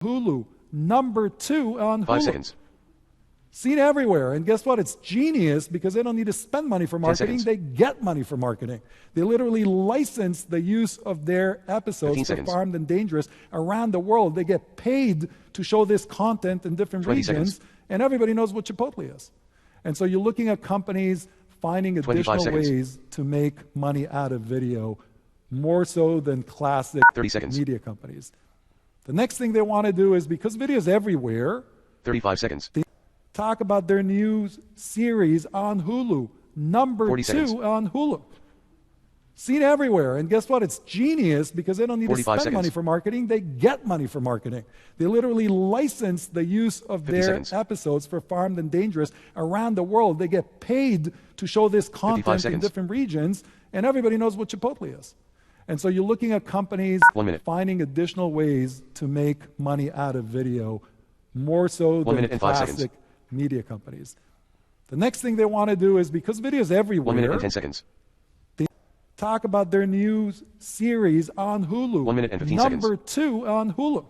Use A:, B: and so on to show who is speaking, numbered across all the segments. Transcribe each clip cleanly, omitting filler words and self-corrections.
A: Hulu, #2 on Hulu.
B: 5 seconds.
A: Seen everywhere. And guess what? It's genius because they don't need to spend money for marketing.
B: seconds.
A: They get money for marketing. They literally license the use of their episodes
B: 15
A: for
B: seconds.
A: Farmed and Dangerous around the world. They get paid to show this content in different
B: 20
A: regions.
B: seconds.
A: And everybody knows what Chipotle is. And so you're looking at companies finding
B: 25
A: additional
B: seconds.
A: ways to make money out of video, more so than classic
B: 30 seconds.
A: media companies. The next thing they want to do is, because video is everywhere,
B: 35 seconds.
A: talk about their new series on Hulu,
B: 40 seconds.
A: #2 on Hulu. Seen everywhere. And guess what? It's genius because they don't need to
B: 45
A: spend money
B: seconds.
A: for marketing. They get money for marketing. They literally license the use of
B: 50
A: their
B: seconds.
A: episodes for Farmed and Dangerous around the world. They get paid to show this
B: 55
A: content in
B: seconds.
A: different regions, and everybody knows what Chipotle is. And so you're looking at companies
B: 1 minute.
A: finding additional ways to make money out of video, more so
B: 1
A: than
B: minute and 5
A: classic
B: seconds.
A: media companies. The next thing they want to do is, because video is everywhere,
B: 1 minute and 10 seconds.
A: talk about their new series on Hulu,
B: 1 minute and 15 seconds.
A: #2 on Hulu.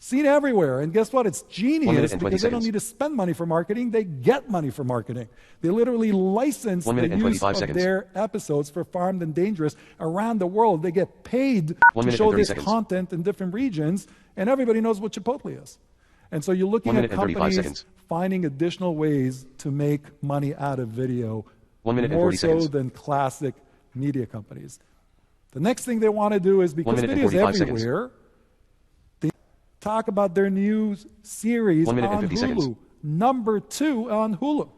A: Seen everywhere. And guess what? It's
B: 1
A: genius
B: minute and 20
A: because they don't
B: seconds.
A: need to spend money for marketing. They get money for marketing. They literally license
B: 1
A: the
B: minute and
A: use
B: 25
A: of
B: seconds.
A: their episodes for Farmed and Dangerous around the world. They get paid
B: 1
A: to
B: minute
A: show
B: and 30
A: this
B: seconds.
A: content in different regions, and everybody knows what Chipotle is. And so you're
B: 1
A: looking at
B: minute and 35
A: companies
B: seconds.
A: finding additional ways to make money out of video,
B: 1 minute and
A: more
B: 40
A: so
B: seconds.
A: than classic media companies. The next thing they want to do is, because
B: 1 minute and
A: video is
B: 45 seconds.
A: everywhere, they talk about their new series
B: 1 minute and
A: on
B: 50
A: Hulu,
B: seconds.
A: #2 on Hulu.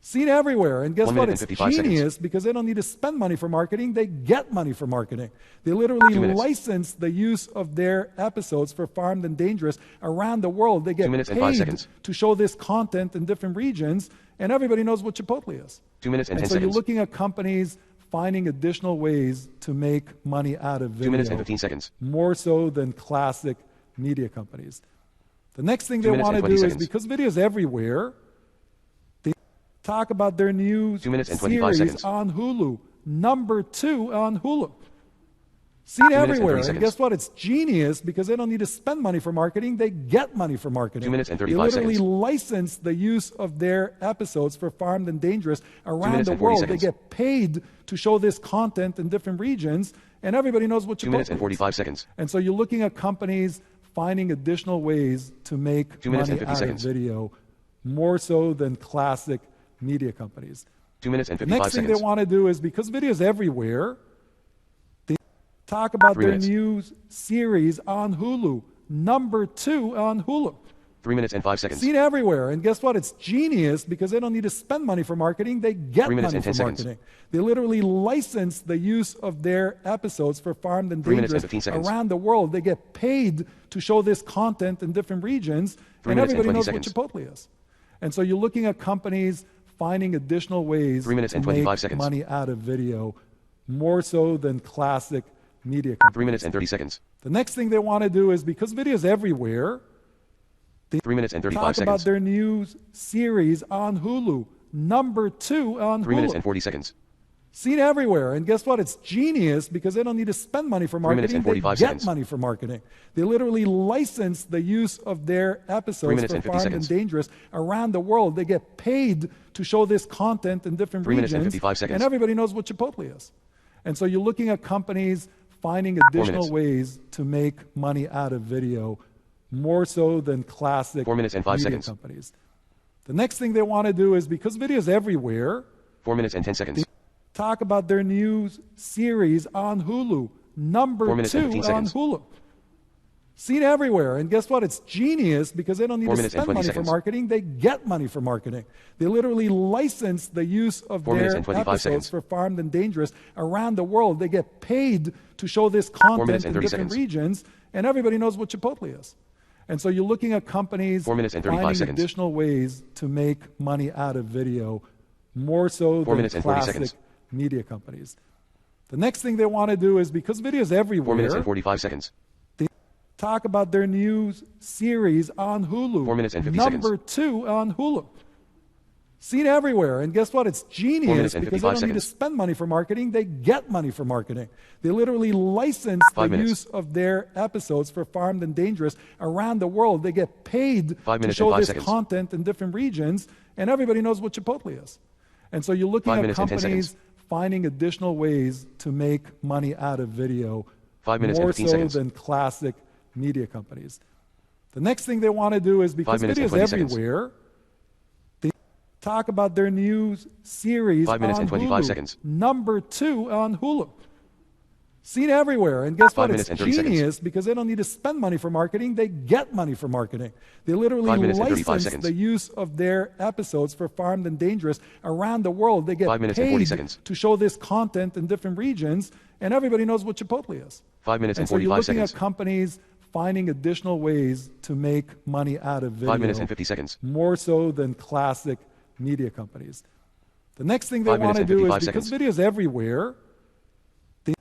A: Seen everywhere. And guess
B: 1
A: what?
B: minute
A: It's
B: and 55
A: genius
B: seconds.
A: because they don't need to spend money for marketing. They get money for marketing. They
B: 2
A: literally
B: minutes.
A: license the use of their episodes for Farmed and Dangerous around the world. They get
B: 2 minutes and 5
A: paid
B: seconds.
A: to show this content in different regions, and everybody knows what Chipotle is.
B: 2 minutes and 10
A: so you're
B: seconds.
A: looking at companies finding additional ways to make money out of video,
B: 2 minutes and 15 seconds.
A: more so than classic media companies. The next thing
B: 2
A: they
B: minutes
A: want
B: and
A: to
B: 20
A: do is,
B: seconds.
A: because video is everywhere, they talk about their new
B: 2 minutes and 25
A: series
B: seconds.
A: on Hulu, #2 on Hulu. Seen
B: 2 minutes and
A: everywhere.
B: 30
A: And
B: seconds.
A: guess what? It's genius because they don't need to spend money for marketing. They get money for marketing.
B: 2 minutes and
A: They
B: 35
A: literally
B: seconds.
A: license the use of their episodes for Farmed and Dangerous around
B: minutes
A: the
B: and 40
A: world.
B: seconds.
A: They get paid to show this content in different regions, and everybody knows what
B: 2 minutes and
A: Chipotle is.
B: 45 seconds.
A: And so you're looking at companies finding additional ways to make
B: 2 minutes
A: money
B: and 50
A: out
B: seconds.
A: of video, more so than classic media companies.
B: 2 minutes and
A: The
B: 55
A: next thing
B: seconds.
A: they want to do is, because video is everywhere, they talk about
B: 3
A: their
B: minutes.
A: new series on Hulu, #2 on Hulu.
B: 3 minutes and 5 seconds.
A: Seen everywhere. And guess what? It's genius because they don't need to spend money for marketing. They get
B: 3 minutes
A: money
B: and
A: for
B: 10 seconds.
A: marketing. They literally license the use of their episodes for Farmed and
B: 3 minutes and
A: Dangerous
B: 15 seconds.
A: around the world. They get paid to show this content in different regions,
B: 3
A: and
B: minutes and
A: everybody
B: 20
A: knows
B: seconds.
A: what Chipotle is. And so you're looking at companies finding additional ways
B: 3 minutes
A: to
B: and
A: make
B: 25 seconds.
A: money out of video, more so than classic media companies.
B: 3 minutes and 30 seconds.
A: The next thing they want to do is, because video is everywhere,
B: 3 minutes and 35
A: talk about
B: seconds.
A: their new series on Hulu, #2 on
B: 3 minutes and
A: Hulu.
B: 40 seconds.
A: Seen everywhere. And guess what? It's genius because they don't need to spend money for
B: 3 minutes
A: marketing.
B: and
A: They
B: 45
A: get
B: seconds.
A: money for marketing. They literally license the use of their
B: 3
A: episodes
B: minutes
A: for
B: and 50
A: Farmed
B: seconds.
A: and Dangerous around the world. They get paid to show this content in different
B: 3 minutes and
A: regions,
B: 55 seconds.
A: and everybody knows what Chipotle is. And so you're looking at companies finding additional
B: minutes.
A: ways to make money out of video, more so than classic
B: 4 minutes and 5
A: media
B: seconds.
A: companies. The next thing they want to do is, because video is everywhere,
B: 4 minutes and 10 seconds.
A: talk about their new series on Hulu,
B: 4 minutes and
A: 2
B: 15
A: on
B: seconds.
A: Hulu. Seen everywhere. And guess what? It's genius because they don't need
B: 4
A: to
B: minutes and
A: spend
B: 20
A: money
B: seconds.
A: for marketing. They get money for marketing. They literally license the use of
B: 4
A: their
B: minutes and 25
A: episodes
B: seconds.
A: for Farmed and Dangerous around the world. They get paid to show this
B: 4
A: content
B: minutes
A: in
B: and 30
A: different
B: seconds.
A: regions, and everybody knows what Chipotle is. And so you're looking at companies
B: 4 minutes and 35
A: finding
B: seconds.
A: additional ways to make money out of video, more so
B: 4
A: than
B: minutes and 40
A: classic
B: seconds.
A: media companies. The next thing they want to do is, because video is
B: 4
A: everywhere,
B: minutes and 45 seconds.
A: talk about their new series on Hulu,
B: 4 minutes and 50 seconds.
A: #2 on Hulu. Seen everywhere. And guess what? It's
B: 4
A: genius
B: minutes and
A: because they
B: 55
A: don't need to
B: seconds.
A: spend money for marketing. They get money for marketing. They literally license
B: 5
A: the
B: minutes.
A: use of their episodes for Farmed and Dangerous around the world. They get paid
B: 5
A: to
B: minutes
A: show
B: and 5
A: this
B: seconds.
A: content in different regions, and everybody knows what Chipotle is. And so you're looking
B: 5
A: at
B: minutes and 10
A: companies
B: seconds.
A: finding additional ways to make money out of video
B: 5 minutes and
A: more
B: 15
A: so
B: seconds.
A: than classic media companies. The next thing they want to do is, because
B: 5 minutes and
A: video's
B: 20 seconds.
A: everywhere, they talk about their new series
B: 5 minutes
A: on
B: and 25
A: Hulu.
B: seconds.
A: Number 2 on Hulu. Seen everywhere. And guess
B: 5
A: what?
B: minutes
A: It's
B: and 30 seconds.
A: genius because they don't need to spend money for marketing. They get money for marketing. They literally
B: 5 minutes and 35
A: license
B: seconds.
A: the use of their episodes for Farmed and Dangerous around the world. They get
B: 5 minutes and 40
A: paid
B: seconds.
A: to show this content in different regions, and everybody knows what Chipotle is.
B: 5 minutes and
A: so you're
B: 45
A: looking
B: seconds.
A: at companies finding additional ways to make money out of video
B: 5 minutes and 50 seconds.
A: more so than classic media companies. The next thing they
B: 5
A: want
B: minutes
A: to
B: and
A: do is,
B: 55
A: because
B: seconds.
A: video's everywhere, they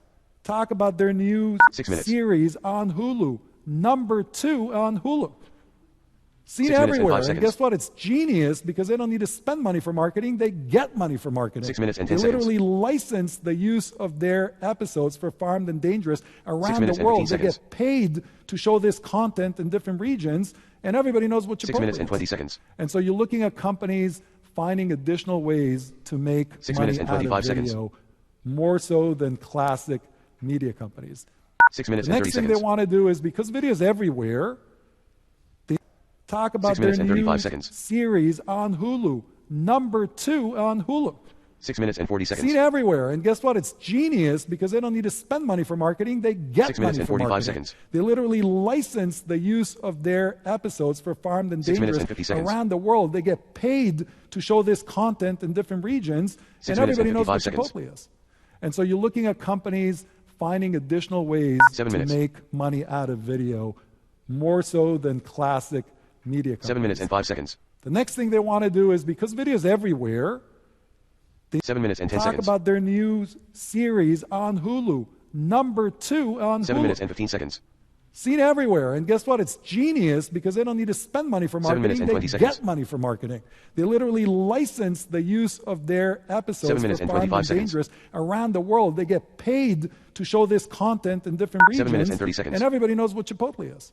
A: talk about their new
B: 6 minutes.
A: series on Hulu. Number 2 on Hulu. Seen
B: 6 minutes and
A: everywhere.
B: 5
A: And
B: seconds.
A: guess what? It's genius because they don't need to spend money for marketing. They get money for marketing.
B: 6 minutes and
A: they
B: 10 seconds.
A: literally license the use of their episodes for Farmed and Dangerous around
B: minutes
A: the
B: and
A: world.
B: 15
A: They get
B: seconds.
A: paid to show this content in different regions, and everybody knows what Chipotle
B: 6 minutes and
A: is.
B: 20 seconds.
A: And so you're looking at companies finding additional ways to make
B: 6
A: money
B: minutes and
A: out of
B: 25 seconds.
A: video more so than classic media companies.
B: 6 minutes
A: The
B: and
A: next
B: 30
A: thing they
B: seconds.
A: want to do is, because video's everywhere, they talk about
B: 6
A: their
B: minutes and
A: new
B: 35 seconds.
A: series on Hulu. Number 2 on Hulu.
B: 6 minutes and 40 seconds.
A: Seen everywhere. And guess what? It's genius because they don't need to spend money for marketing. They get
B: 6 minutes
A: money
B: and
A: for
B: 45
A: marketing.
B: seconds.
A: They literally license the use of their episodes for Farmed and
B: 6 minutes
A: Dangerous
B: and 50 seconds.
A: around the world. They get paid to show this content in different regions,
B: 6
A: and
B: minutes
A: everybody
B: and
A: knows what
B: 55
A: Chipotle is. And so you're looking at companies finding additional ways
B: 7
A: to
B: minutes.
A: make money out of video more so than classic media companies.
B: 7 minutes and 5 seconds.
A: The next thing they want to do is, because video's everywhere,
B: 7 minutes and 10
A: talk
B: seconds.
A: about their new series on Hulu. Number 2 on
B: 7
A: Hulu.
B: minutes and 15 seconds.
A: Seen everywhere. And guess what? It's genius because they don't need to spend money for
B: 7 minutes
A: marketing.
B: and
A: They
B: 20 seconds.
A: get money for marketing. They literally license the use of their episodes
B: 7 minutes
A: for
B: and
A: Farmed
B: 25
A: and
B: seconds.
A: Dangerous around the world. They get paid to show this content in different regions.
B: 7 minutes and 30 seconds.
A: And everybody knows what Chipotle is.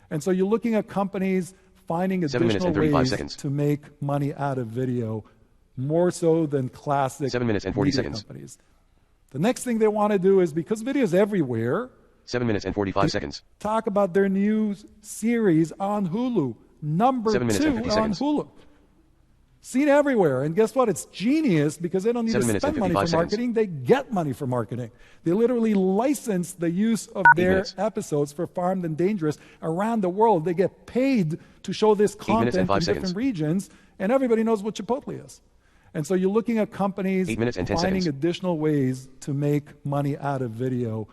A: And so you're looking at companies finding
B: 7 minutes
A: additional
B: and 35
A: ways
B: seconds.
A: to make money out of video more so than classic
B: 7 minutes and 40
A: media
B: seconds.
A: companies. The next thing they want to do is, because video's everywhere,
B: 7 minutes and 45 seconds.
A: talk about their new series on Hulu. Number
B: 7 minutes
A: 2
B: and 50
A: on
B: seconds.
A: Hulu. Seen everywhere. And guess what? It's genius because they don't need
B: 7
A: to
B: minutes
A: spend
B: and
A: money for
B: 55 seconds.
A: marketing. They get money for marketing. They literally license the use of their
B: minutes.
A: episodes for Farmed and Dangerous around the world. They get paid to show this
B: minutes
A: content
B: and
A: in
B: 5
A: different
B: seconds.
A: regions, and everybody knows what Chipotle is. And so you're looking at companies
B: 8 minutes and 10
A: finding
B: seconds.
A: additional ways to make money out of video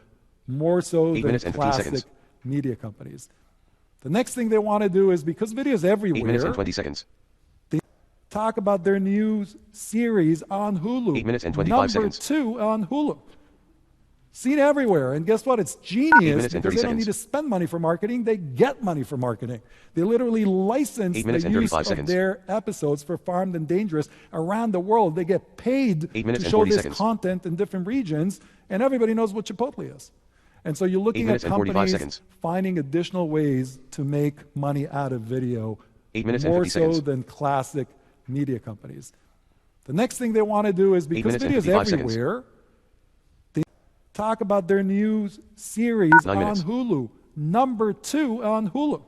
A: more so
B: 8
A: than
B: minutes and 15
A: classic
B: seconds.
A: media companies. The next thing they want to do is, because video's
B: 8
A: everywhere,
B: minutes and 20 seconds.
A: talk about their new series on Hulu.
B: 8 minutes and 25
A: Number
B: seconds.
A: 2 on Hulu. Seen everywhere. And guess what? It's
B: 8
A: genius
B: minutes and
A: because
B: 30
A: they don't need to
B: seconds.
A: spend money for marketing. They get money for marketing. They literally license
B: 8
A: the
B: minutes and
A: use
B: 35
A: of
B: seconds.
A: their episodes for Farmed and Dangerous around the world. They get paid
B: 8 minutes
A: to
B: and
A: show
B: 40
A: this
B: seconds.
A: content in different regions, and everybody knows what Chipotle is. And so you're
B: 8
A: looking at
B: minutes and 45
A: companies
B: seconds.
A: finding additional ways to make money out of video
B: 8 minutes and
A: more
B: 50
A: so
B: seconds.
A: than classic media companies. The next thing they want to do is, because
B: minutes and
A: video's
B: 55 seconds.
A: everywhere, they talk about their new series
B: 9
A: on
B: minutes.
A: Hulu. Number 2 on Hulu.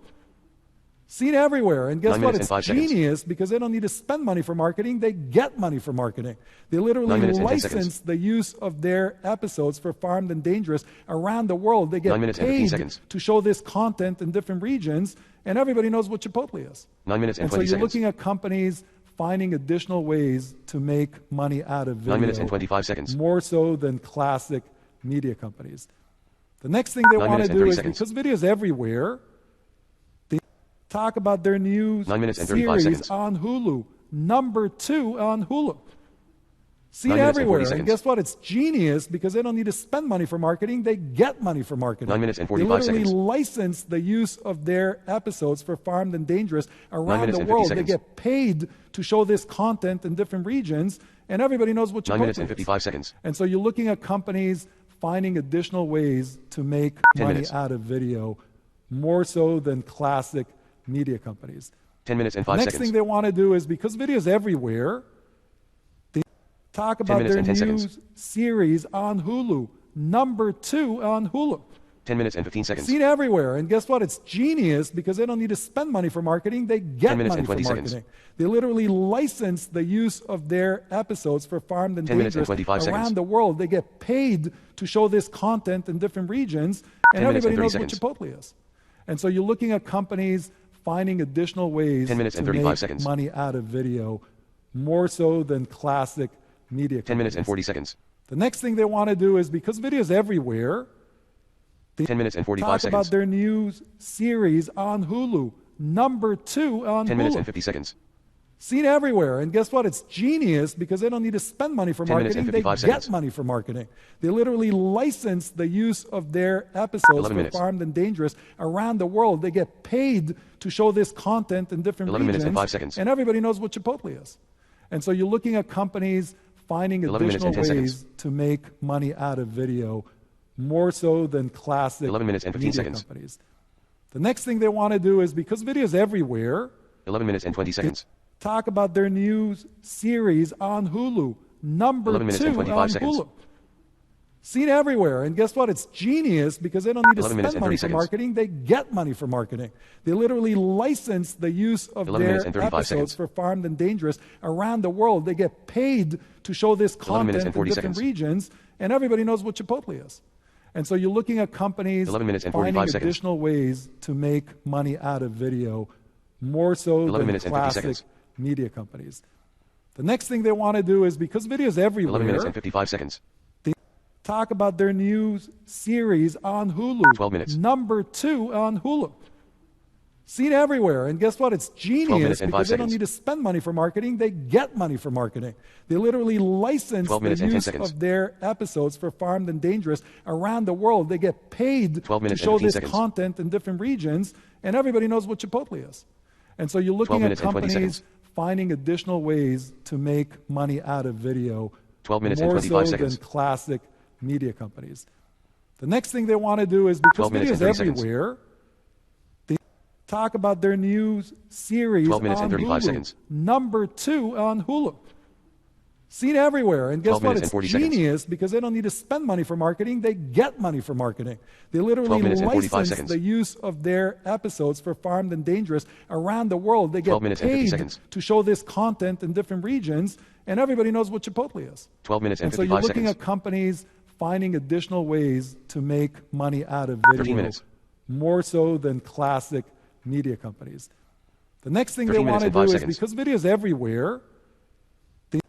A: Seen everywhere. And guess
B: 9
A: what?
B: minutes
A: It's
B: and 5 seconds.
A: genius because they don't need to spend money for marketing. They get money for marketing. They
B: 9
A: literally
B: minutes and 10
A: license
B: seconds.
A: the use of their episodes for Farmed and Dangerous around the world. They get
B: 9 minutes and 15
A: paid
B: seconds.
A: to show this content in different regions, and everybody knows what Chipotle is.
B: 9 minutes and
A: And so
B: 20
A: you're
B: seconds.
A: looking at companies finding additional ways to make money out of video
B: 9 minutes and 25 seconds.
A: more so than classic media companies. The next thing they
B: 9
A: want to
B: minutes and
A: do
B: 30
A: is,
B: seconds.
A: because video's everywhere, they talk about their new
B: 9 minutes and 35
A: series
B: seconds.
A: on Hulu. Number 2 on Hulu. Seen
B: 9 minutes and 40
A: everywhere. And
B: seconds.
A: guess what? It's genius because they don't need to spend money for marketing. They get money for marketing.
B: 9 minutes and
A: They
B: 45
A: literally
B: seconds.
A: license the use of their episodes for Farmed and Dangerous around
B: minutes
A: the
B: and 50
A: world. They
B: seconds.
A: get paid to show this content in different regions, and everybody knows what
B: 9
A: Chipotle
B: minutes and
A: is.
B: 55 seconds.
A: And so you're looking at companies finding additional ways to make
B: 10
A: money
B: minutes.
A: out of video, more so than classic media companies.
B: 10 minutes and
A: The
B: 5
A: next
B: seconds.
A: thing they want to do is, because video is everywhere, they talk about
B: minutes
A: their
B: and 10
A: news
B: seconds.
A: series on Hulu, #2 on Hulu.
B: 10 minutes and 15 seconds.
A: Seen everywhere. And guess what? It's genius because they don't need to spend money for marketing. They get
B: 10 minutes
A: money
B: and
A: for
B: 20
A: marketing.
B: seconds.
A: They literally license the use of their episodes for Farmed and
B: 10 minutes and
A: Dangerous
B: 25
A: around
B: seconds.
A: the world. They get paid to show this content in different regions,
B: 10
A: and
B: minutes
A: everybody
B: and
A: knows
B: 30
A: what Chipotle is. And so you're looking at companies finding additional ways
B: 10 minutes
A: to
B: and 35
A: make
B: seconds.
A: money out of video, more so than classic media
B: 10 minutes and
A: companies.
B: 40 seconds.
A: The next thing they want to do is, because video is everywhere,
B: 10 minutes and 45
A: talk
B: seconds.
A: about their news series on Hulu, #2 on
B: 10
A: Hulu.
B: minutes and 50 seconds.
A: Seen everywhere. And guess what? It's genius because they don't need to spend money for
B: 10 minutes
A: marketing.
B: and
A: They
B: 55
A: get
B: seconds.
A: money for marketing. They literally license the use of their episodes
B: 11
A: for
B: minutes.
A: Farmed and Dangerous around the world. They get paid to show this content in different
B: 11 minutes
A: regions,
B: and 5 seconds.
A: and everybody knows what Chipotle is. And so you're looking at companies finding
B: 11 minutes
A: additional
B: and 10
A: ways
B: seconds.
A: to make money out of video, more so than classic
B: 11 minutes and 15
A: media
B: seconds.
A: companies. The next thing they want to do is, because video is everywhere,
B: 11 minutes and 20 seconds.
A: talk about their news series on Hulu,
B: 11 minutes and
A: #2
B: 25
A: on
B: seconds.
A: Hulu. Seen everywhere. And guess what? It's genius because they don't need to
B: 11 minutes
A: spend
B: and
A: money
B: 30
A: for
B: seconds.
A: marketing. They get money for marketing. They literally license the use of
B: 11
A: their
B: minutes and 35
A: episodes
B: seconds.
A: for Farmed and Dangerous around the world. They get paid to show this
B: 11 minutes
A: content
B: and
A: in
B: 40
A: different
B: seconds.
A: regions, and everybody knows what Chipotle is. And so you're looking at companies
B: 11 minutes and
A: finding
B: 45 seconds.
A: additional ways to make money out of video, more so
B: 11
A: than
B: minutes and 50
A: classic
B: seconds.
A: media companies. The next thing they want to do is, because video is
B: 11 minutes
A: everywhere,
B: and 55 seconds.
A: talk about their news series on Hulu,
B: 12 minutes.
A: #2 on Hulu. Seen everywhere. And guess what? It's
B: 12
A: genius
B: minutes and 5
A: because they don't
B: seconds.
A: need to spend money for marketing. They get money for marketing. They literally license
B: 12
A: the
B: minutes and 10
A: use
B: seconds.
A: of their episodes for Farmed and Dangerous around the world. They get paid
B: 12
A: to
B: minutes and
A: show
B: 15
A: this
B: seconds.
A: content in different regions, and everybody knows what Chipotle is. And so you're
B: 12
A: looking at
B: minutes and 20
A: companies
B: seconds.
A: finding additional ways to make money out of video,
B: 12 minutes and
A: more
B: 25
A: so
B: seconds.
A: than classic media companies. The next thing they want to do is, because
B: 12
A: video
B: minutes
A: is
B: and 30 seconds.
A: everywhere, they talk about their news series
B: 12 minutes
A: on
B: and 35
A: Hulu,
B: seconds.
A: #2 on Hulu. Seen everywhere. And guess
B: 12
A: what?
B: minutes and
A: It's
B: 40 seconds.
A: genius because they don't need to spend money for marketing. They get money for marketing. They
B: 12
A: literally
B: minutes and 45
A: license
B: seconds.
A: the use of their episodes for Farmed and Dangerous around the world. They get
B: 12 minutes and 50
A: paid
B: seconds.
A: to show this content in different regions, and everybody knows what Chipotle is.
B: 12 minutes and
A: And so you're
B: 55
A: looking
B: seconds.
A: at companies finding additional ways to make money out of
B: 13
A: video,
B: minutes.
A: more so than classic media companies. The next thing they
B: 13
A: want to
B: minutes
A: do
B: and 5
A: is,
B: seconds.
A: because video is everywhere, they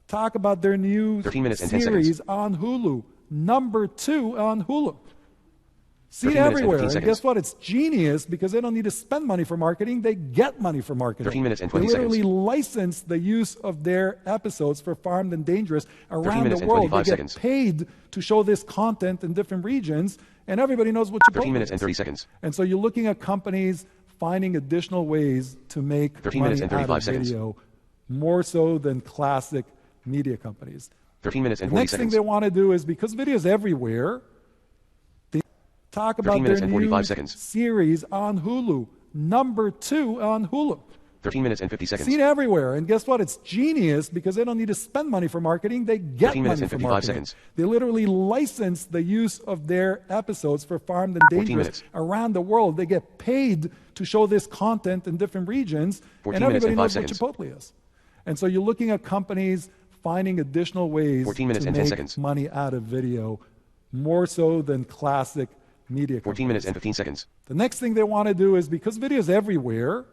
A: talk about their news
B: 13 minutes and 10
A: series on Hulu, #2 on Hulu. Seen
B: 13 minutes and
A: everywhere.
B: 15
A: And
B: seconds.
A: guess what? It's genius because they don't need to spend money for marketing. They get money for marketing.
B: 13 minutes and
A: they
B: 20
A: literally
B: seconds.
A: license the use of their episodes for Farmed and Dangerous around
B: minutes
A: the
B: and
A: world. They
B: 25
A: get
B: seconds.
A: paid to show this content in different regions, and everybody knows what Chipotle
B: 13 minutes and
A: is.
B: 30 seconds.
A: And so you're looking at companies finding additional ways to make
B: 13
A: money
B: minutes and
A: out
B: 35
A: of
B: seconds.
A: video, more so than classic media companies.
B: 13 minutes and
A: The
B: 40
A: next thing
B: seconds.
A: they want to do is, because video is everywhere, they talk
B: 13
A: about
B: minutes
A: their
B: and 45
A: news
B: seconds.
A: series on Hulu, #2 on Hulu.
B: 13 minutes and 50 seconds.
A: Seen everywhere. And guess what? It's genius because they don't need to spend money for marketing. They get
B: 13 minutes
A: money
B: and
A: for
B: 55
A: marketing.
B: seconds.
A: They literally license the use of their episodes for Farmed and
B: 14
A: Dangerous
B: minutes.
A: around the world. They get paid to show this content in different regions,
B: 14
A: and
B: minutes
A: everybody
B: and 5
A: knows
B: seconds.
A: what Chipotle is. And so you're looking at companies finding additional ways
B: 14 minutes
A: to
B: and 10
A: make
B: seconds.
A: money out of video, more so than classic media
B: 14
A: companies.
B: minutes and 15 seconds.
A: The next thing they want to do is, because video is everywhere,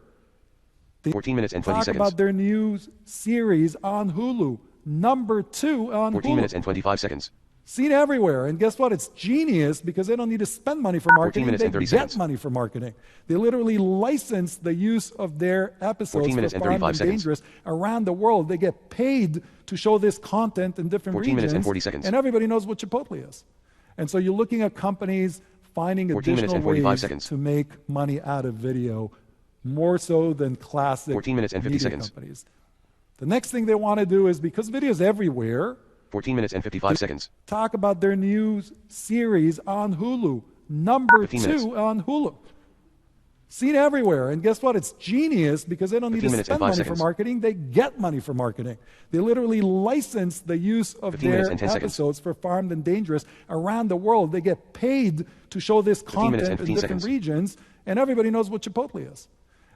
A: they
B: 14 minutes and 20
A: talk
B: seconds.
A: about their news series on Hulu, #2 on
B: 14
A: Hulu.
B: minutes and 25 seconds.
A: Seen everywhere. And guess what? It's genius because they don't need to spend money for
B: 14
A: marketing.
B: minutes
A: They
B: and 30
A: get
B: seconds.
A: money for marketing. They literally license the use of their episodes
B: 14 minutes
A: for
B: and
A: Farmed
B: 35
A: and
B: seconds.
A: Dangerous around the world. They get paid to show this content in different
B: 14 minutes
A: regions.
B: and 40 seconds.
A: And everybody knows what Chipotle is. And so you're looking at companies finding
B: 14 minutes
A: additional
B: and 45
A: ways
B: seconds.
A: to make money out of video, more so than classic
B: 14 minutes and 50
A: media
B: seconds.
A: companies. The next thing they want to do is, because video's everywhere,
B: 14 minutes and 55 seconds.
A: talk about their new series on Hulu, number
B: 15
A: 2
B: minutes.
A: on Hulu. Seen everywhere. And guess what? It's genius because they don't need
B: 15
A: to
B: minutes and
A: spend
B: 5
A: money
B: seconds.
A: for marketing. They get money for marketing. They literally license the use of
B: 15
A: their
B: minutes and 10 seconds.
A: episodes for Farmed and Dangerous around the world. They get paid to show this
B: 15 minutes
A: content
B: and
A: in
B: 15
A: different
B: seconds.
A: regions, and everybody knows what Chipotle is.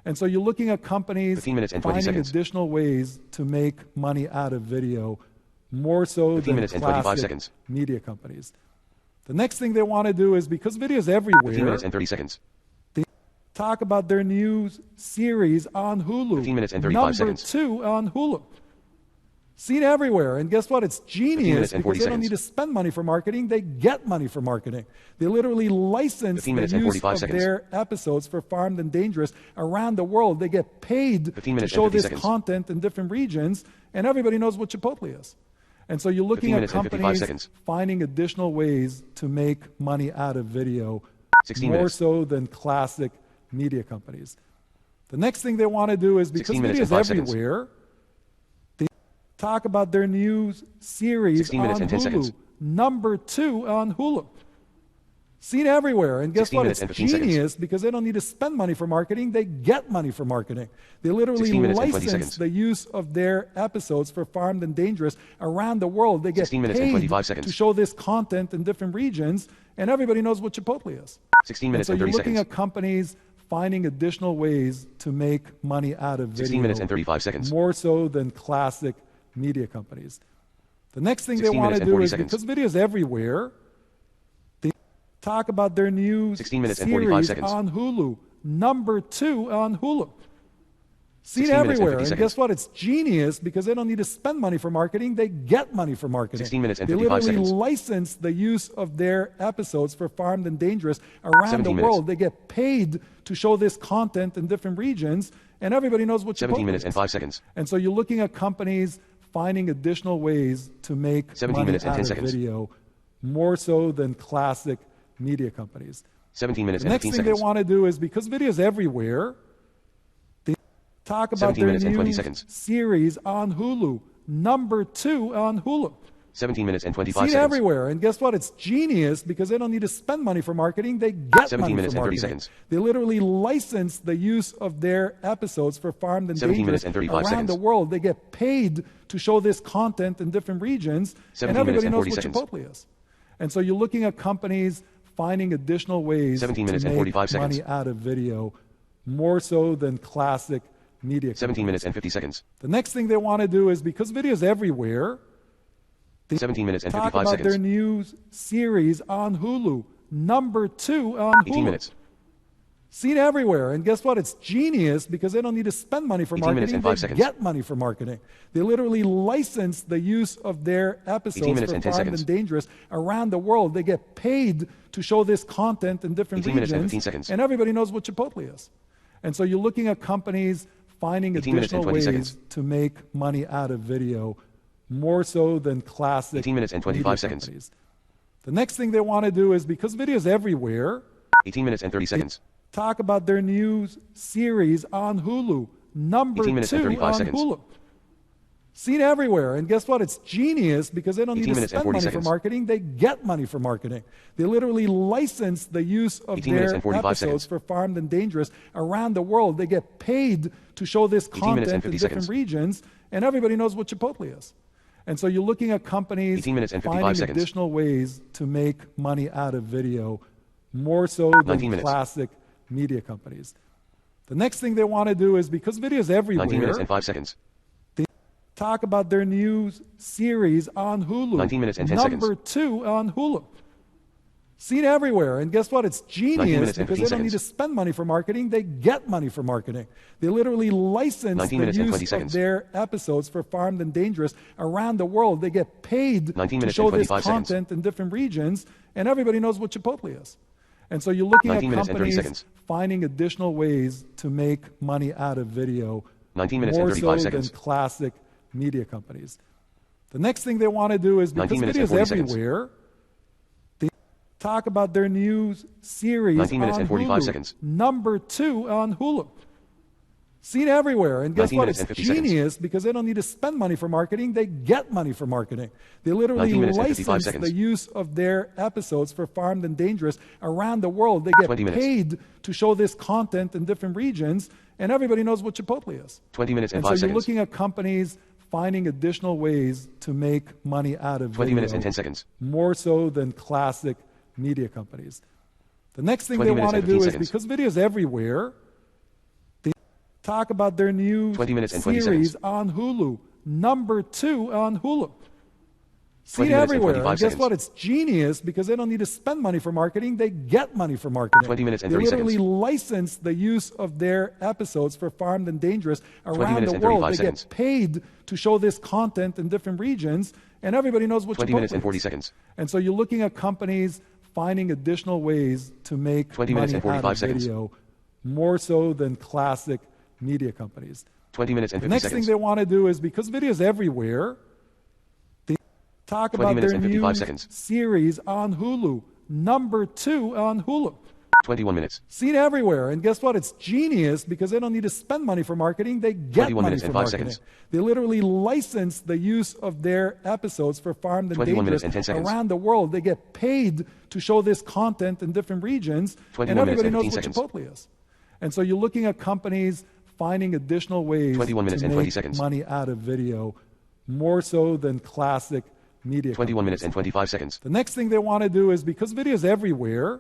A: And so you're looking at companies
B: 15 minutes and 20
A: finding
B: seconds.
A: additional ways to make money out of video, more so
B: 15
A: than
B: minutes and 25
A: classic
B: seconds.
A: media companies. The next thing they want to do is, because video's
B: 15
A: everywhere,
B: minutes and 30 seconds.
A: talk about their new series on Hulu,
B: 15 minutes and 35
A: number
B: seconds.
A: 2 on Hulu. Seen everywhere. And guess what? It's
B: 15
A: genius
B: minutes and
A: because
B: 40
A: they don't
B: seconds.
A: need to spend money for marketing. They get money for marketing. They literally license
B: 15
A: the
B: minutes and
A: use
B: 45
A: of
B: seconds.
A: their episodes for Farmed and Dangerous around the world. They get paid
B: 15
A: to
B: minutes
A: show
B: and 50
A: this
B: seconds.
A: content in different regions, and everybody knows what Chipotle is. And so you're looking
B: 15
A: at
B: minutes and 55
A: companies
B: seconds.
A: finding additional ways to make money out of video,
B: 16
A: more
B: minutes.
A: so than classic media companies. The next thing they want to do is, because
B: 16 minutes
A: video's
B: and 5 seconds.
A: everywhere, they talk about their new series
B: 16 minutes
A: on
B: and 10
A: Hulu,
B: seconds.
A: number 2 on Hulu. Seen everywhere. And guess
B: 16
A: what?
B: minutes
A: It's
B: and 15 seconds.
A: genius because they don't need to spend money for marketing. They get money for marketing. They literally
B: 16 minutes and 20
A: license
B: seconds.
A: the use of their episodes for Farmed and Dangerous around the world. They get
B: 16 minutes and
A: paid
B: 25 seconds.
A: to show this content in different regions, and everybody knows what Chipotle is.
B: 16 minutes
A: so
B: and
A: you're
B: 30
A: looking
B: seconds.
A: at companies finding additional ways to make money out of video,
B: 16 minutes and 35 seconds.
A: more so than classic media companies. The next thing they
B: 16
A: want to
B: minutes and
A: do
B: 40
A: is,
B: seconds.
A: because video's everywhere, they talk about their new
B: 16 minutes and 45
A: series
B: seconds.
A: on Hulu, number 2 on Hulu. Seen
B: 16 minutes and
A: everywhere.
B: 50
A: And
B: seconds.
A: guess what? It's genius because they don't need to spend money for marketing. They get money for marketing.
B: 16 minutes and
A: they
B: 55
A: literally
B: seconds.
A: license the use of their episodes for Farmed and Dangerous around the
B: 17 minutes.
A: world. They get paid to show this content in different regions, and everybody knows what
B: 17
A: Chipotle
B: minutes
A: is.
B: and 5 seconds.
A: And so you're looking at companies finding additional ways to make
B: 17
A: money
B: minutes and
A: out
B: 10
A: of
B: seconds.
A: video, more so than classic media companies.
B: 17 minutes
A: The
B: and
A: next
B: 15
A: thing
B: seconds.
A: they want to do is, because video's everywhere, they talk about
B: 17
A: their
B: minutes and 20
A: new
B: seconds.
A: series on Hulu, number 2 on Hulu.
B: 17 minutes and 25
A: Seen
B: seconds.
A: everywhere. And guess what? It's genius because they don't need to spend money for marketing. They get
B: 17
A: money
B: minutes
A: for
B: and 30
A: marketing.
B: seconds.
A: They literally license the use of their episodes for Farmed and
B: 17
A: Dangerous
B: minutes and 35
A: around
B: seconds.
A: the world. They get paid to show this content in different regions,
B: 17
A: and everybody
B: minutes
A: knows
B: and
A: what
B: 40
A: Chipotle is. And so you're looking at companies finding additional ways
B: 17
A: to
B: minutes and
A: make
B: 45 seconds.
A: money out of video, more so than classic media
B: 17
A: companies.
B: minutes and 50 seconds.
A: The next thing they want to do is, because video's everywhere,
B: 17 minutes and
A: talk
B: 55
A: about their
B: seconds.
A: new series on Hulu, number 2 on Hulu.
B: 18 minutes.
A: Seen everywhere. And guess what? It's genius because they don't need to spend money for
B: 18 minutes
A: marketing.
B: and 5
A: They
B: seconds.
A: get money for marketing. They literally license the use of their
B: 18
A: episodes
B: minutes
A: for
B: and 10
A: Farmed
B: seconds.
A: and Dangerous around the world. They get paid to show this content in different
B: 18 minutes and
A: regions,
B: 15 seconds.
A: and everybody knows what Chipotle is. And so you're looking at companies finding
B: 18 minutes and
A: additional
B: 20
A: ways
B: seconds.
A: to make money out of video, more so than classic
B: 18 minutes and 25
A: media
B: seconds.
A: companies. The next thing they want to do is, because video's everywhere,
B: 18 minutes and 30 seconds.
A: talk about their new series on Hulu, number
B: 18 minutes and
A: 2
B: 35
A: on
B: seconds.
A: Hulu. Seen everywhere. And guess what? It's genius because they don't need
B: 18
A: to
B: minutes and
A: spend
B: 40
A: money
B: seconds.
A: for marketing. They get money for marketing. They literally license the use of
B: 18 minutes
A: their
B: and 45
A: episodes
B: seconds.
A: for Farmed and Dangerous around the world. They get paid to show this
B: 18 minutes
A: content
B: and
A: in
B: 50
A: different
B: seconds.
A: regions, and everybody knows what Chipotle is. And so you're looking at companies
B: 18 minutes and 55
A: finding
B: seconds.
A: additional ways to make money out of video, more so
B: 19
A: than
B: minutes.
A: classic media companies. The next thing they want to do is, because video's
B: 19
A: everywhere,
B: minutes and 5 seconds.
A: talk about their new series on Hulu,
B: 19 minutes and 10
A: number
B: seconds.
A: 2 on Hulu. Seen everywhere. And guess what? It's
B: 19
A: genius
B: minutes and
A: because they
B: 15
A: don't need to
B: seconds.
A: spend money for marketing. They get money for marketing. They literally license
B: 19
A: the
B: minutes and 20
A: use of
B: seconds.
A: their episodes for Farmed and Dangerous around the world. They get paid
B: 19
A: to
B: minutes
A: show
B: and
A: this
B: 25 seconds.
A: content in different regions, and everybody knows what Chipotle is. And so you're looking at
B: 19 minutes and 30
A: companies
B: seconds.
A: finding additional ways to make money out of video,
B: 19 minutes
A: more
B: and 35
A: so
B: seconds.
A: than classic media companies. The next thing they want to do is, because
B: 19 minutes and
A: videos
B: 40 seconds.
A: everywhere, they talk about their new series
B: 19 minutes
A: on
B: and 45
A: Hulu.
B: seconds.
A: Number 2 on Hulu. Seen everywhere. And guess
B: 19
A: what?
B: minutes
A: It's
B: and 50 seconds.
A: genius because they don't need to spend money for marketing. They get money for marketing. They literally
B: 19 minutes and 55
A: license
B: seconds.
A: the use of their episodes for Farmed and Dangerous around the world. They get
B: 20 minutes.
A: paid to show this content in different regions, and everybody knows what Chipotle is.
B: 20 minutes and
A: And
B: 5
A: so you're
B: seconds.
A: looking at companies finding additional ways to make money out of
B: 20
A: video,
B: minutes and 10 seconds.
A: more so than classic media companies. The next thing
B: 20
A: they
B: minutes
A: want to
B: and
A: do
B: 15
A: is,
B: seconds.
A: because videos everywhere, they talk about their new
B: 20 minutes and 20
A: series
B: seconds.
A: on Hulu. Number 2 on Hulu.
B: 20
A: Seen
B: minutes and
A: everywhere.
B: 45
A: And guess
B: seconds.
A: what? It's genius because they don't need to spend money for marketing. They get money for marketing.
B: 20 minutes and
A: they
B: 30
A: literally
B: seconds.
A: license the use of their episodes for Farmed and Dangerous around
B: minutes
A: the
B: and
A: world.
B: 35
A: They
B: seconds.
A: get paid to show this content in different regions, and everybody knows what
B: 20
A: Chipotle
B: minutes and 40
A: is.
B: seconds.
A: And so you're looking at companies finding additional ways to make
B: 20
A: money
B: minutes and
A: out
B: 45
A: of
B: seconds.
A: video, more so than classic media companies.
B: 20 minutes and
A: The
B: 50
A: next
B: seconds.
A: thing they want to do is, because videos everywhere, they talk
B: 20
A: about
B: minutes
A: their
B: and
A: new
B: 55 seconds.
A: series on Hulu. Number 2 on Hulu.
B: 21 minutes.
A: Seen everywhere. And guess what? It's genius because they don't need to spend money for marketing. They get
B: 21
A: money
B: minutes
A: for
B: and 5
A: marketing.
B: seconds.
A: They literally license the use of their episodes for Farmed and
B: 21
A: Dangerous
B: minutes and 10 seconds.
A: around the world. They get paid to show this content in different regions,
B: 21
A: and
B: minutes
A: everybody
B: and
A: knows
B: 15
A: what Chipotle is. And so you're looking at companies finding additional ways
B: 21 minutes
A: to
B: and 20
A: make
B: seconds.
A: money out of video, more so than classic media
B: 21 minutes
A: companies.
B: and 25 seconds.
A: The next thing they want to do is, because videos everywhere,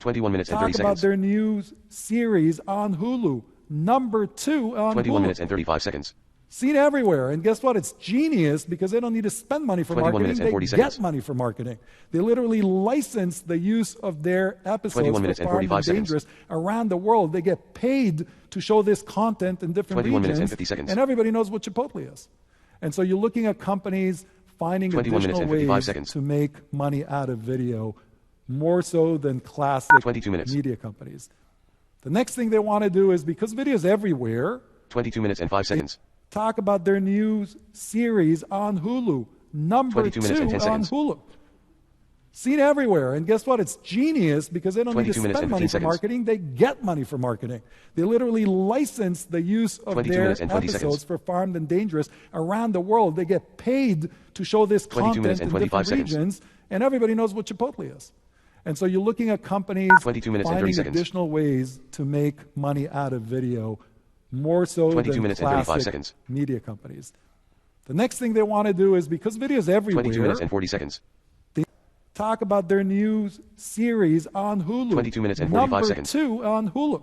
B: 21 minutes and
A: talk
B: 30
A: about
B: seconds.
A: their new series on Hulu. Number 2 on
B: 21
A: Hulu.
B: minutes and 35 seconds.
A: Seen everywhere. And guess what? It's genius because they don't need to spend money for
B: 21
A: marketing.
B: minutes and
A: They
B: 40
A: get
B: seconds.
A: money for marketing. They literally license the use of their episodes
B: 21
A: for
B: minutes and
A: Farmed
B: 45
A: and
B: seconds.
A: Dangerous around the world. They get paid to show this content in different
B: 21 minutes
A: regions,
B: and 50 seconds.
A: and everybody knows what Chipotle is. And so you're looking at companies finding
B: 21 minutes
A: additional
B: and 55
A: ways
B: seconds.
A: to make money out of video, more so than classic
B: 22 minutes.
A: media companies. The next thing they want to do is, because videos everywhere,
B: 22 minutes and 5 seconds.
A: talk about their new series on Hulu. Number
B: 22 minutes and
A: 2
B: 10
A: on
B: seconds.
A: Hulu. Seen everywhere. And guess what? It's genius because they don't need to
B: 22 minutes
A: spend
B: and
A: money
B: 15
A: for
B: seconds.
A: marketing. They get money for marketing. They literally license the use of
B: 22
A: their
B: minutes and 20
A: episodes
B: seconds.
A: for Farmed and Dangerous around the world. They get paid to show this
B: 22 minutes
A: content
B: and
A: in
B: 25
A: different
B: seconds.
A: regions, and everybody knows what Chipotle is. And so you're looking at companies
B: 22 minutes and 30
A: finding
B: seconds.
A: additional ways to make money out of video, more so
B: 22
A: than
B: minutes and 35
A: classic
B: seconds.
A: media companies. The next thing they want to do is, because videos everywhere,
B: 22 minutes and 40 seconds.
A: they talk about their new series on Hulu.
B: 22 minutes and 45
A: Number
B: seconds.
A: 2 on Hulu.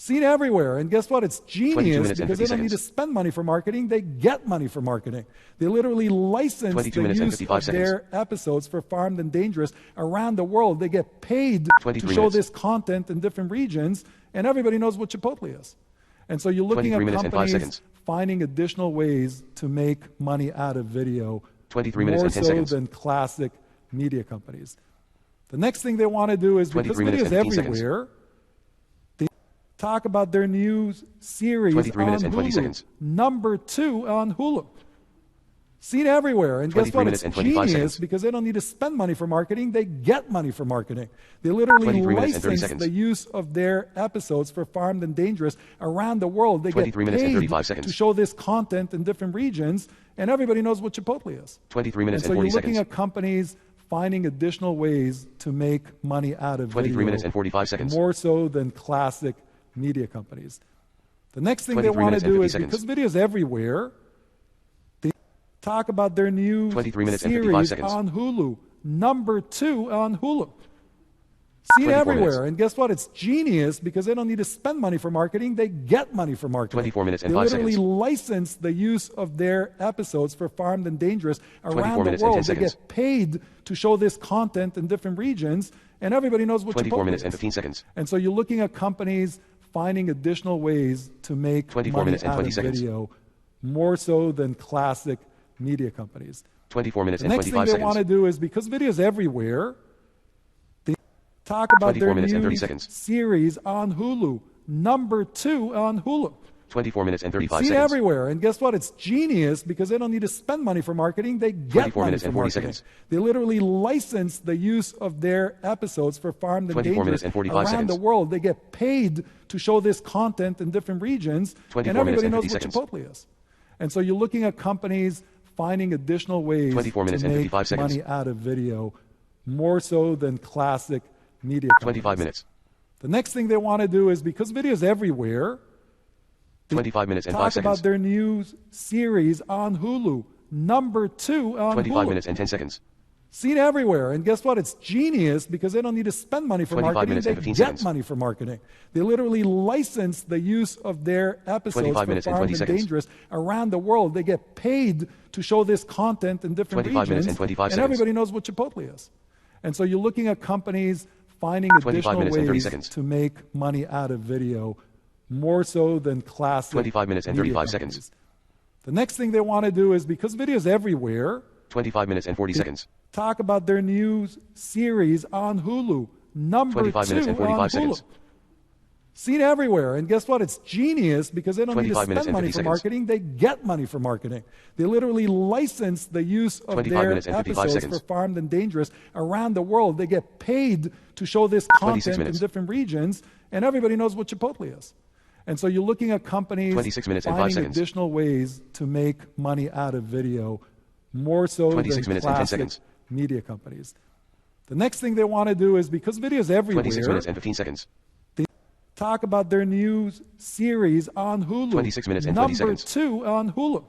A: Seen everywhere. And guess what? It's
B: 22
A: genius
B: minutes and
A: because
B: 50
A: they don't need to
B: seconds.
A: spend money for marketing. They get money for marketing. They literally license
B: 22
A: the
B: minutes and
A: use
B: 55
A: of
B: seconds.
A: their episodes for Farmed and Dangerous around the world. They get paid to
B: 23
A: show
B: minutes.
A: this content in different regions, and everybody knows what Chipotle is. And so you're looking
B: 23
A: at
B: minutes and 5
A: companies
B: seconds.
A: finding additional ways to make money out of video,
B: 23 minutes
A: more
B: and 10
A: so
B: seconds.
A: than classic media companies. The next thing they want to do is, because
B: 23 minutes
A: videos
B: and 15 seconds.
A: everywhere, they talk about their new series
B: 23
A: on
B: minutes and 20
A: Hulu.
B: seconds.
A: Number 2 on Hulu. Seen everywhere. And guess
B: 23
A: what?
B: minutes
A: It's
B: and 25
A: genius
B: seconds.
A: because they don't need to spend money for marketing. They get money for marketing. They literally
B: 23 minutes and 30
A: license
B: seconds.
A: the use of their episodes for Farmed and Dangerous around the world. They get
B: 23 minutes and
A: paid
B: 35 seconds.
A: to show this content in different regions, and everybody knows what Chipotle is.
B: 23 minutes
A: And so
B: and 40
A: you're looking
B: seconds.
A: at companies finding additional ways to make money out of
B: 23
A: video,
B: minutes and 45 seconds.
A: more so than classic media companies. The next thing they
B: 23
A: want to
B: minutes and
A: do
B: 50
A: is,
B: seconds.
A: because videos everywhere, they talk about their new
B: 23 minutes and 55
A: series
B: seconds.
A: on Hulu. Number 2 on Hulu. Seen
B: 24
A: everywhere.
B: minutes.
A: And guess what? It's genius because they don't need to spend money for marketing. They get money for marketing.
B: 24 minutes and
A: they
B: 5
A: literally
B: seconds.
A: license the use of their episodes for Farmed and Dangerous
B: 24
A: around the
B: minutes and 10
A: world. They
B: seconds.
A: get paid to show this content in different regions, and everybody knows what
B: 24
A: Chipotle
B: minutes
A: is.
B: and 15 seconds.
A: And so you're looking at companies finding additional ways to make
B: 24
A: money
B: minutes and
A: out
B: 20
A: of
B: seconds.
A: video, more so than classic media companies.
B: 24 minutes
A: The
B: and
A: next thing
B: 25
A: they want to
B: seconds.
A: do is, because videos everywhere, they talk about
B: 24
A: their
B: minutes and
A: new
B: 30 seconds.
A: series on Hulu. Number 2 on Hulu.
B: 24 minutes and 35
A: Seen
B: seconds.
A: everywhere. And guess what? It's genius because they don't need to spend money for marketing. They get
B: 24
A: money
B: minutes
A: for
B: and 40
A: marketing.
B: seconds.
A: They literally license the use of their episodes for Farmed and
B: 24
A: Dangerous
B: minutes and 45
A: around
B: seconds.
A: the world. They get paid to show this content in different regions.
B: 24
A: And
B: minutes
A: everybody
B: and
A: knows
B: 50
A: what
B: seconds.
A: Chipotle is. And so you're looking at companies finding additional ways
B: 24 minutes
A: to
B: and
A: make
B: 55 seconds.
A: money out of video, more so than classic media
B: 25
A: companies.
B: minutes.
A: The next thing they want to do is, because video is everywhere,
B: 25 minutes and 5
A: talk
B: seconds.
A: about their new series on Hulu, #2 on
B: 25
A: Hulu.
B: minutes and 10 seconds.
A: Seen everywhere. And guess what? It's genius because they don't need to spend money for
B: 25
A: marketing.
B: minutes
A: They
B: and 15
A: get
B: seconds.
A: money for marketing. They literally license the use of their episodes
B: 25
A: for
B: minutes and
A: Farmed
B: 20
A: and
B: seconds.
A: Dangerous around the world. They get paid to show this content in different
B: 25 minutes
A: regions.
B: and 25
A: and
B: seconds.
A: everybody knows what Chipotle is. And so you're looking at companies finding
B: 25
A: additional
B: minutes and 30
A: ways
B: seconds.
A: to make money out of video, more so than classic
B: 25 minutes and
A: media
B: 35 seconds.
A: companies. The next thing they want to do is, because video is everywhere,
B: 25 minutes and 40 seconds.
A: talk about their new series on Hulu, #2
B: 25 minutes and 45
A: on Hulu.
B: seconds.
A: Seen everywhere. And guess what? It's genius because they don't need to
B: 25 minutes
A: spend
B: and
A: money
B: 50
A: for
B: seconds.
A: marketing. They get money for marketing. They literally license the use of
B: 25
A: their
B: minutes and 55
A: episodes
B: seconds.
A: for Farmed and Dangerous around the world. They get paid to show this
B: 26
A: content in
B: minutes.
A: different regions, and everybody knows what Chipotle is. And so you're looking at companies
B: 26 minutes and 5
A: finding
B: seconds.
A: additional ways to make money out of video, more so
B: 26
A: than
B: minutes and 10
A: classic
B: seconds.
A: media companies. The next thing they want to do is, because video is everywhere,
B: 26 minutes and 15 seconds.
A: talk about their new series on Hulu,
B: 26 minutes and 20 seconds.
A: #2 on Hulu.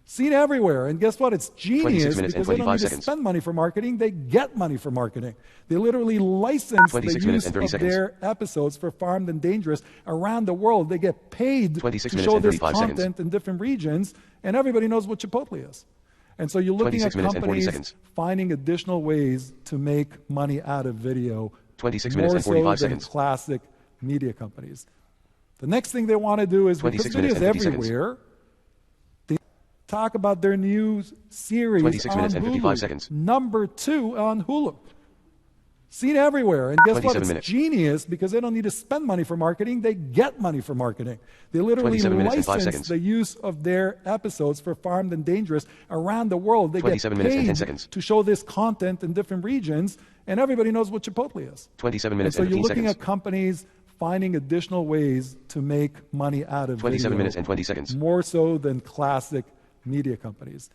A: Seen everywhere. And guess what? It's
B: 26
A: genius
B: minutes and
A: because they don't
B: 25
A: need to
B: seconds.
A: spend money for marketing. They get money for marketing. They literally license the
B: 26 minutes
A: use
B: and 30
A: of
B: seconds.
A: their episodes for Farmed and Dangerous around the world. They get paid
B: 26
A: to
B: minutes
A: show
B: and
A: this
B: 35 seconds.
A: content in different regions, and everybody knows what Chipotle is. And so you're looking
B: 26
A: at
B: minutes and 40
A: companies
B: seconds.
A: finding additional ways to make money out of video,
B: 26 minutes
A: more
B: and
A: so
B: 45
A: than
B: seconds.
A: classic media companies. The next thing they want to do is, because
B: 26
A: video is
B: minutes and 50 seconds.
A: everywhere, they talk about their new series
B: 26
A: on
B: minutes and 55
A: Hulu,
B: seconds.
A: #2 on Hulu. Seen everywhere. And guess what?
B: 27
A: It's
B: minutes.
A: genius because they don't need to spend money for marketing. They get money for marketing. They literally
B: 27 minutes and 5
A: license
B: seconds.
A: the use of their episodes for Farmed and Dangerous around the world. They get
B: 27 minutes and 10
A: paid
B: seconds.
A: to show this content in different regions, and everybody knows what Chipotle is.
B: 27
A: And
B: minutes
A: so
B: and
A: you're
B: 15
A: looking
B: seconds.
A: at companies finding additional ways to make money out of
B: 27
A: video,
B: minutes and 20 seconds.
A: more so than classic media companies.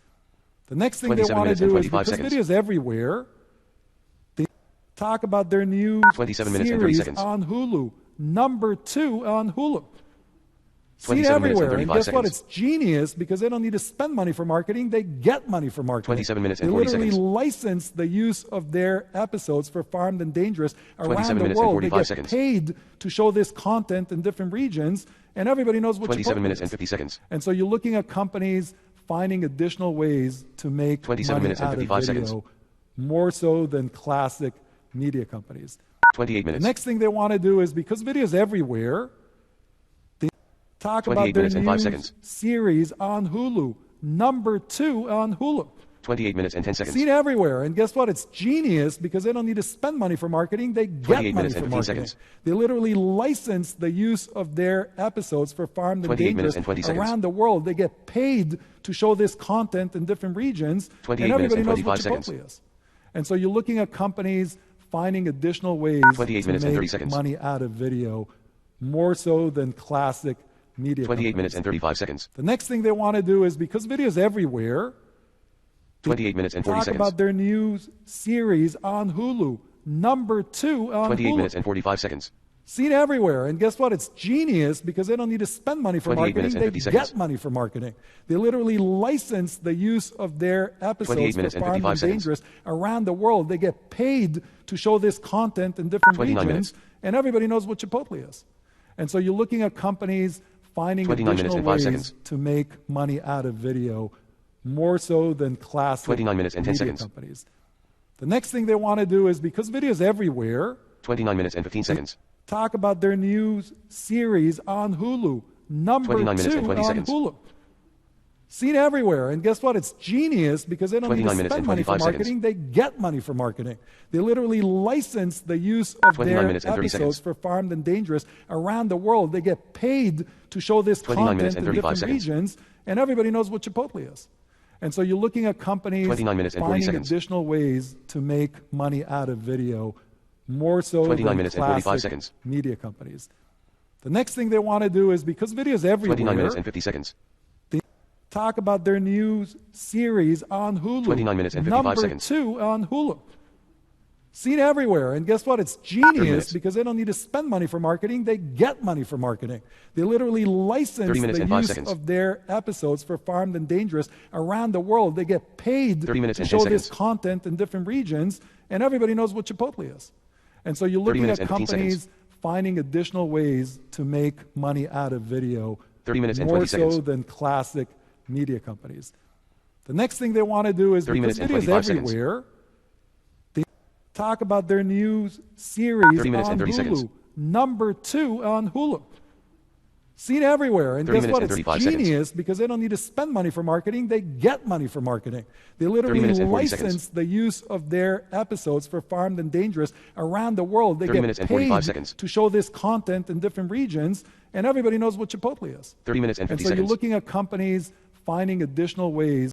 A: The next thing they
B: 27
A: want to
B: minutes and
A: do is,
B: 25
A: because
B: seconds.
A: video is everywhere, they talk about their new
B: 27 minutes and 30
A: series
B: seconds.
A: on Hulu, #2 on Hulu. Seen
B: 27 minutes and
A: everywhere. And
B: 35
A: guess what?
B: seconds.
A: It's genius because they don't need to spend money for marketing. They get money for marketing.
B: 27 minutes
A: they
B: and 40
A: literally
B: seconds.
A: license the use of their episodes for Farmed and Dangerous around
B: 27
A: the
B: minutes and
A: world.
B: 45
A: They get
B: seconds.
A: paid to show this content in different regions, and everybody knows what
B: 27
A: Chipotle
B: minutes
A: is.
B: and 50 seconds.
A: And so you're looking at companies finding additional ways to make
B: 27
A: money
B: minutes and
A: out of
B: 55
A: video,
B: seconds.
A: more so than classic media companies.
B: 28
A: The
B: minutes.
A: next thing they want to do is, because video is everywhere, they talk
B: 28
A: about their
B: minutes and 5
A: new
B: seconds.
A: series on Hulu, #2 on Hulu.
B: 28 minutes and 10 seconds.
A: Seen everywhere. And guess what? It's genius because they don't need to spend money for marketing. They get
B: 28
A: money
B: minutes
A: for
B: and 15
A: marketing.
B: seconds.
A: They literally license the use of their episodes for Farmed and
B: 28 minutes
A: Dangerous
B: and 20 seconds.
A: around the world. They get paid to show this content in different regions,
B: 28
A: and
B: minutes
A: everybody
B: and
A: knows what
B: 25
A: Chipotle
B: seconds.
A: is. And so you're looking at companies finding additional ways
B: 28
A: to
B: minutes and 30
A: make
B: seconds.
A: money out of video, more so than classic media
B: 28 minutes
A: companies.
B: and 35 seconds.
A: The next thing they want to do is, because video is everywhere,
B: 28 minutes and 40
A: talk
B: seconds.
A: about their new series on Hulu, #2 on
B: 28
A: Hulu.
B: minutes and 45 seconds.
A: Seen everywhere. And guess what? It's genius because they don't need to spend money for
B: 28
A: marketing.
B: minutes and
A: They
B: 50
A: get
B: seconds.
A: money for marketing. They literally license the use of their
B: 28
A: episodes for
B: minutes and
A: Farmed
B: 55
A: and
B: seconds.
A: Dangerous around the world. They get paid to show this content in different
B: 29
A: regions,
B: minutes.
A: and everybody knows what Chipotle is. And so you're looking at companies finding
B: 29 minutes
A: additional
B: and 5
A: ways
B: seconds.
A: to make money out of video, more so than classic
B: 29 minutes and 10
A: media
B: seconds.
A: companies. The next thing they want to do is, because video is everywhere,
B: 29 minutes and 15 seconds.
A: talk about their new series on Hulu,
B: 29 minutes and
A: #2
B: 20
A: on
B: seconds.
A: Hulu. Seen everywhere. And guess what? It's genius because they don't need to
B: 29 minutes
A: spend
B: and
A: money for
B: 25 seconds.
A: marketing. They get money for marketing. They literally license the use of
B: 29
A: their
B: minutes and 30
A: episodes
B: seconds.
A: for Farmed and Dangerous around the world. They get paid to show this
B: 29 minutes
A: content
B: and
A: in
B: 35
A: different
B: seconds.
A: regions, and everybody knows what Chipotle is. And so you're looking at companies
B: 29 minutes and 40
A: finding
B: seconds.
A: additional ways to make money out of video, more so
B: 29
A: than
B: minutes and 45
A: classic
B: seconds.
A: media companies. The next thing they want to do is, because video is everywhere,
B: 29 minutes and 50 seconds.
A: talk about their new series on Hulu.
B: 29 minutes and 55
A: Number
B: seconds.
A: 2 on Hulu. Seen everywhere. And guess what? It's
B: 30
A: genius
B: minutes.
A: because they don't need to spend money for marketing. They get money for marketing. They literally
B: 30
A: license
B: minutes
A: the
B: and 5
A: use
B: seconds.
A: of their episodes for Farmed and Dangerous around the world. They get paid
B: 30 minutes
A: to
B: and
A: show
B: 10
A: this
B: seconds.
A: content in different regions, and everybody knows what Chipotle is. And so you're
B: 30
A: looking
B: minutes
A: at
B: and 15
A: companies
B: seconds.
A: finding additional ways to make money out of video,
B: 30 minutes and
A: more
B: 20
A: so
B: seconds.
A: than classic media companies. The next thing they want to do is,
B: 30
A: because
B: minutes and
A: video is
B: 25 seconds.
A: everywhere, they talk about their new series
B: 30 minutes
A: on
B: and 30
A: Hulu.
B: seconds.
A: Number 2 on Hulu. Seen everywhere. And
B: 30
A: guess
B: minutes
A: what?
B: and
A: It's
B: 35 seconds.
A: genius because they don't need to spend money for marketing. They get money for marketing. They
B: 30
A: literally
B: minutes and 40
A: license
B: seconds.
A: the use of their episodes for Farmed and Dangerous around the world. They
B: 30
A: get
B: minutes and 45
A: paid
B: seconds.
A: to show this content in different regions, and everybody knows what Chipotle is.
B: 30 minutes and
A: And
B: 50
A: so you're
B: seconds.
A: looking at companies finding additional ways